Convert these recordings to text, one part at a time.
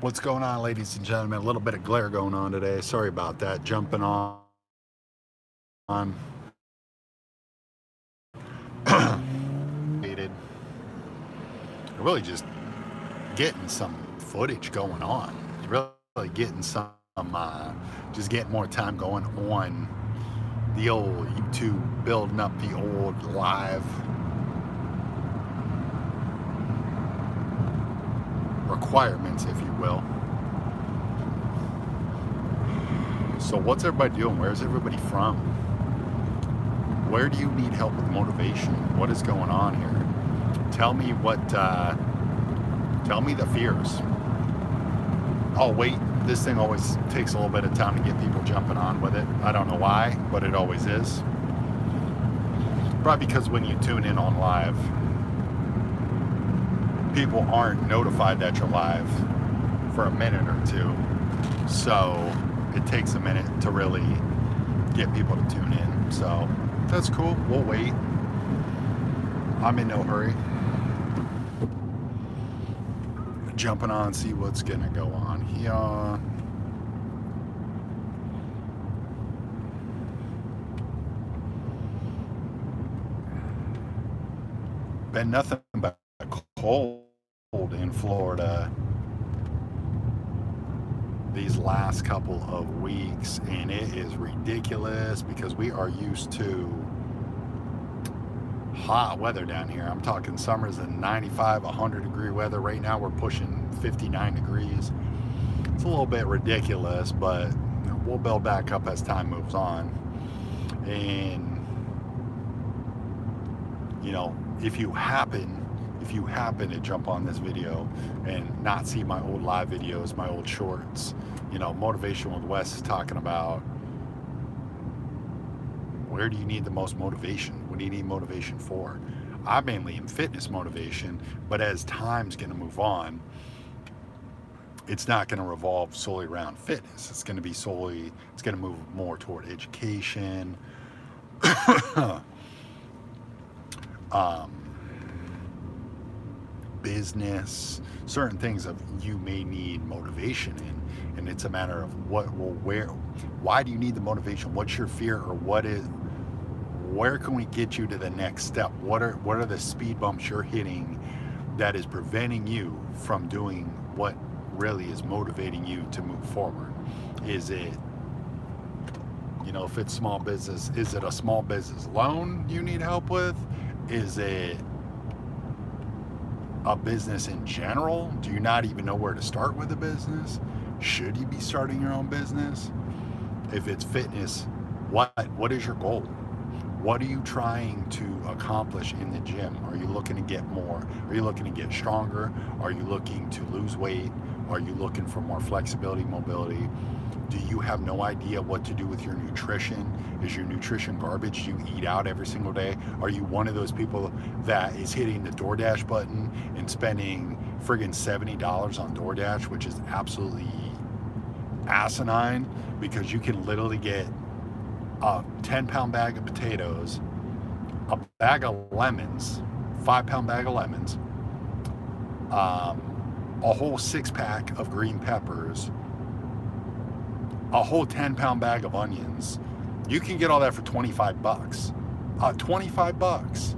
What's going on, ladies and gentlemen? A little bit of glare going on today. Sorry about that. Jumping on. Really just getting some footage going on. Really getting some, just getting more time going on the old YouTube, building up the old live requirements, if you will. So what's everybody doing? Where's everybody from? Where do you need help with motivation? What is going on here? Tell me tell me the fears. Oh wait, this thing always takes a little bit of time to get people jumping on with it. I don't know why, but it always is. Probably because when you tune in on live, people aren't notified that you're live for a minute or two. So it takes a minute to really get people to tune in. So that's cool. We'll wait. I'm in no hurry. Jumping on, see what's gonna go on here. Been nothing but cold in Florida these last couple of weeks, and it is ridiculous because we are used to hot weather down here. I'm talking summers in 95, 100 degree weather. Right now we're pushing 59 degrees. It's a little bit ridiculous, but we'll build back up as time moves on. And you know, if you happen to jump on this video and not see my old live videos, my old shorts, you know, Motivation with Wes is talking about where do you need the most motivation? What do you need motivation for? I mainly am fitness motivation, but as time's going to move on, it's not going to revolve solely around fitness. It's going to move more toward education, business, certain things of you may need motivation in, and it's a matter of why do you need the motivation? What's your fear, or where can we get you to the next step? What are the speed bumps you're hitting that is preventing you from doing what really is motivating you to move forward? Is it, you know, if it's small business, is it a small business loan you need help with? Is it a business in general? Do you not even know where to start with a business? Should you be starting your own business? If it's fitness, what is your goal? What are you trying to accomplish in the gym? Are you looking to get more? Are you looking to get stronger? Are you looking to lose weight? Are you looking for more flexibility, mobility? Do you have no idea what to do with your nutrition? Is your nutrition garbage? Do you eat out every single day? Are you one of those people that is hitting the DoorDash button and spending friggin' $70 on DoorDash, which is absolutely asinine, because you can literally get a 10-pound bag of potatoes, a bag of lemons, 5-pound bag of lemons, a whole 6-pack of green peppers, a whole 10-pound bag of onions. You can get all that for 25 bucks. 25 bucks.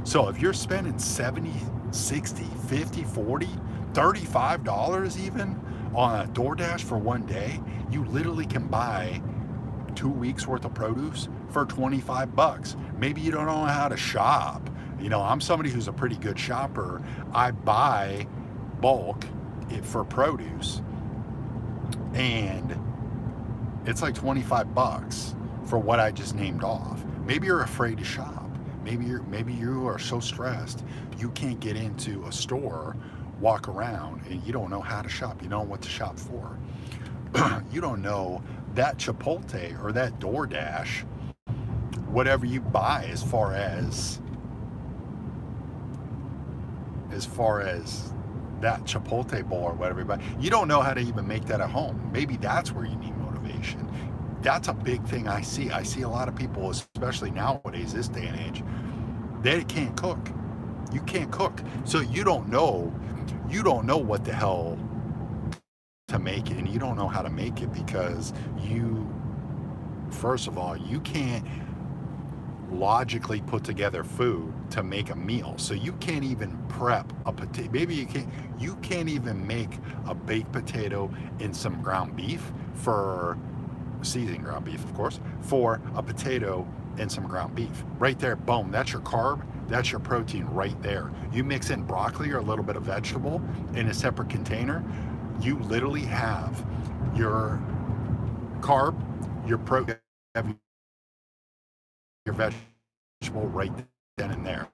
So if you're spending 70, 60, 50, 40, $35 even on a DoorDash for one day, you literally can buy 2 weeks worth of produce for 25 bucks. Maybe you don't know how to shop. You know, I'm somebody who's a pretty good shopper. I buy bulk for produce, and it's like 25 bucks for what I just named off. Maybe you're afraid to shop. Maybe you are so stressed you can't get into a store, walk around, and you don't know how to shop. You don't know what to shop for. You don't know that Chipotle or that DoorDash, whatever you buy as far as that Chipotle bowl or whatever you buy, you don't know how to even make that at home. Maybe that's where you need motivation. That's a big thing I see. I see a lot of people, especially nowadays, this day and age, they can't cook. You can't cook. So you don't know what the hell to make it, and you don't know how to make it because first of all, you can't logically put together food to make a meal. So you can't even prep a potato. Maybe you can't even make a baked potato in some ground beef for seasoned ground beef, of course, for a potato and some ground beef. Right there, boom, that's your carb, that's your protein right there. You mix in broccoli or a little bit of vegetable in a separate container, you literally have your carb, your protein, your vegetable right then and there.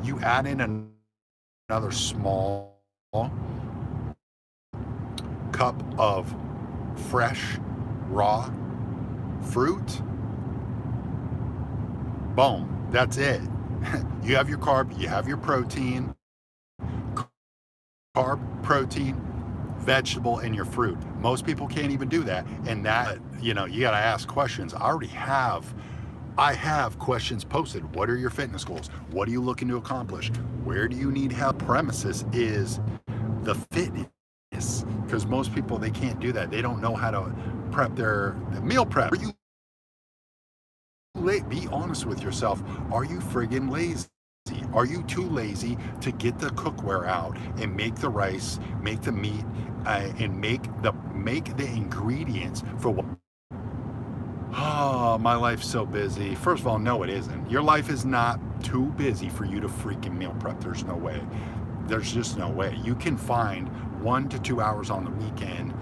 You add in another small cup of fresh, raw fruit. Boom, that's it. You have your carb, you have your protein, vegetable, and your fruit. Most people can't even do that. And that, you got to ask questions. I have questions posted. What are your fitness goals? What are you looking to accomplish? Where do you need help? Premises is the fitness, because most people, they can't do that. They don't know how to prep their meal prep. Are you late? Be honest with yourself. Are you friggin' lazy? Are you too lazy to get the cookware out and make the rice, make the meat, and make the ingredients for what? Oh, my life's so busy. First of all, no, it isn't. Your life is not too busy for you to freaking meal prep. There's no way. There's just no way. You can find 1 to 2 hours on the weekend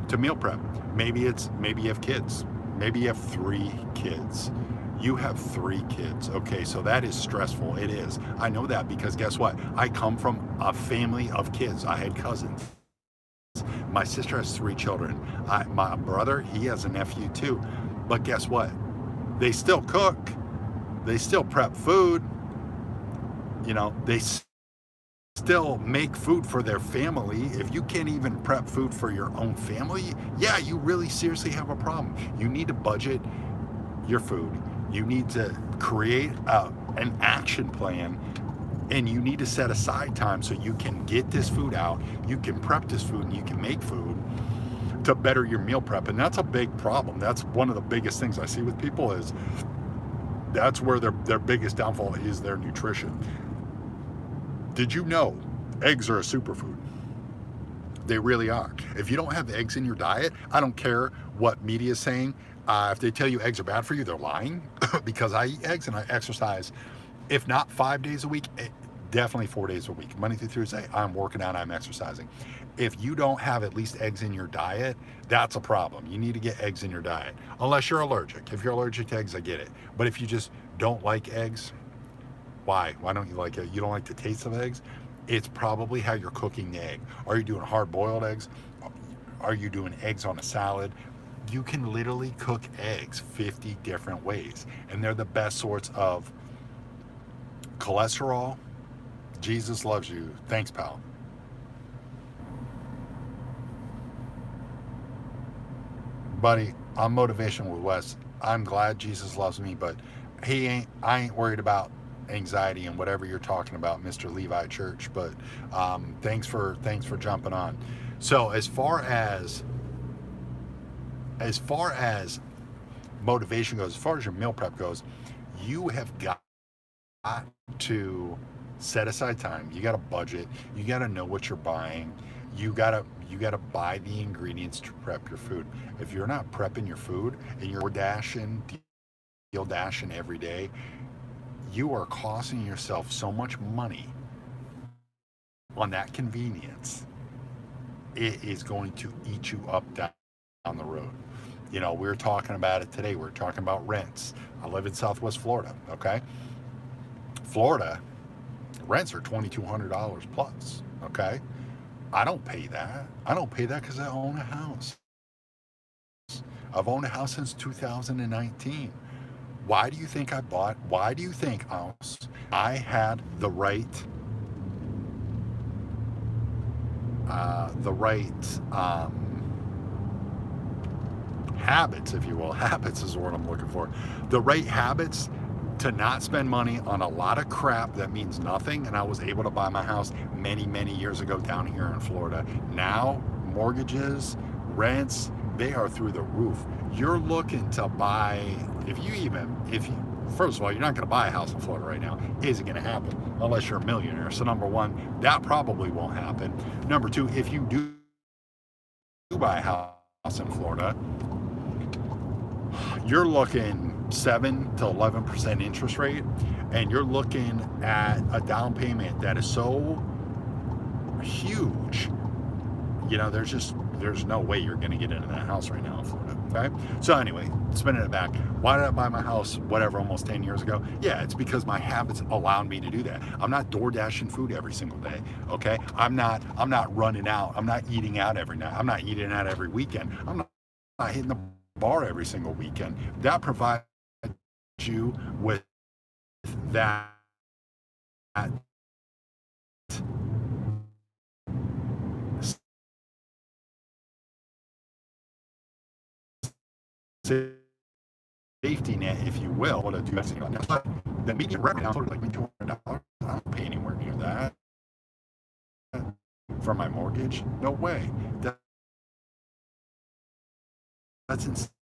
to meal prep. Maybe you have kids. Maybe you have 3 kids. You have 3 kids. Okay, so that is stressful. It is. I know that because guess what? I come from a family of kids. I had cousins. My sister has 3 children. My brother, he has a nephew too. But guess what? They still cook. They still prep food. They still make food for their family. If you can't even prep food for your own family, yeah, you really seriously have a problem. You need to budget your food. You need to create an action plan, and you need to set aside time so you can get this food out, you can prep this food, and you can make food to better your meal prep. And that's a big problem. That's one of the biggest things I see with people, is that's where their biggest downfall is their nutrition. Did you know eggs are a superfood? They really are. If you don't have eggs in your diet, I don't care what media is saying. If they tell you eggs are bad for you, they're lying. Because I eat eggs and I exercise, if not 5 days a week, definitely 4 days a week. Monday through Thursday, I'm working out, I'm exercising. If you don't have at least eggs in your diet, that's a problem. You need to get eggs in your diet, unless you're allergic. If you're allergic to eggs, I get it. But if you just don't like eggs, why? Why don't you like it? You don't like the taste of eggs? It's probably how you're cooking the egg. Are you doing hard-boiled eggs? Are you doing eggs on a salad? You can literally cook eggs 50 different ways, and they're the best sorts of cholesterol. Jesus loves you. Thanks, pal. Buddy, I'm Motivation with Wes. I'm glad Jesus loves me, but I ain't worried about anxiety and whatever you're talking about, Mr. Levi Church. But thanks for jumping on. So as far as motivation goes, as far as your meal prep goes, you have got to set aside time. You got to budget. You got to know what you're buying. You got to buy the ingredients to prep your food. If you're not prepping your food and you're dashing every day, you are costing yourself so much money on that convenience. It is going to eat you up down the road. We were talking about it today. We're talking about rents. I live in Southwest Florida, okay? Florida, rents are $2,200 plus, okay? I don't pay that. I don't pay that because I own a house. I've owned a house since 2019. Why do you think I had the right habits, if you will. Habits is the word I'm looking for. The right habits to not spend money on a lot of crap that means nothing. And I was able to buy my house many, many years ago down here in Florida. Now, mortgages, rents, they are through the roof. You're looking to buy, if you, first of all, you're not going to buy a house in Florida right now. Isn't going to happen unless you're a millionaire. So number one, that probably won't happen. Number two, if you do buy a house in Florida, you're looking 7 to 11% interest rate, and you're looking at a down payment that is so huge. You know, there's no way you're going to get into that house right now in Florida. Okay. So anyway, spinning it back. Why did I buy my house, whatever, almost 10 years ago? Yeah, it's because my habits allowed me to do that. I'm not door dashing food every single day. Okay. I'm not running out. I'm not eating out every night. I'm not eating out every weekend. I'm not hitting the bar every single weekend. That provides you with that safety net, if you will, what I do. But the median rent now is like $200. I don't pay anywhere near that for my mortgage. No way. That's insane.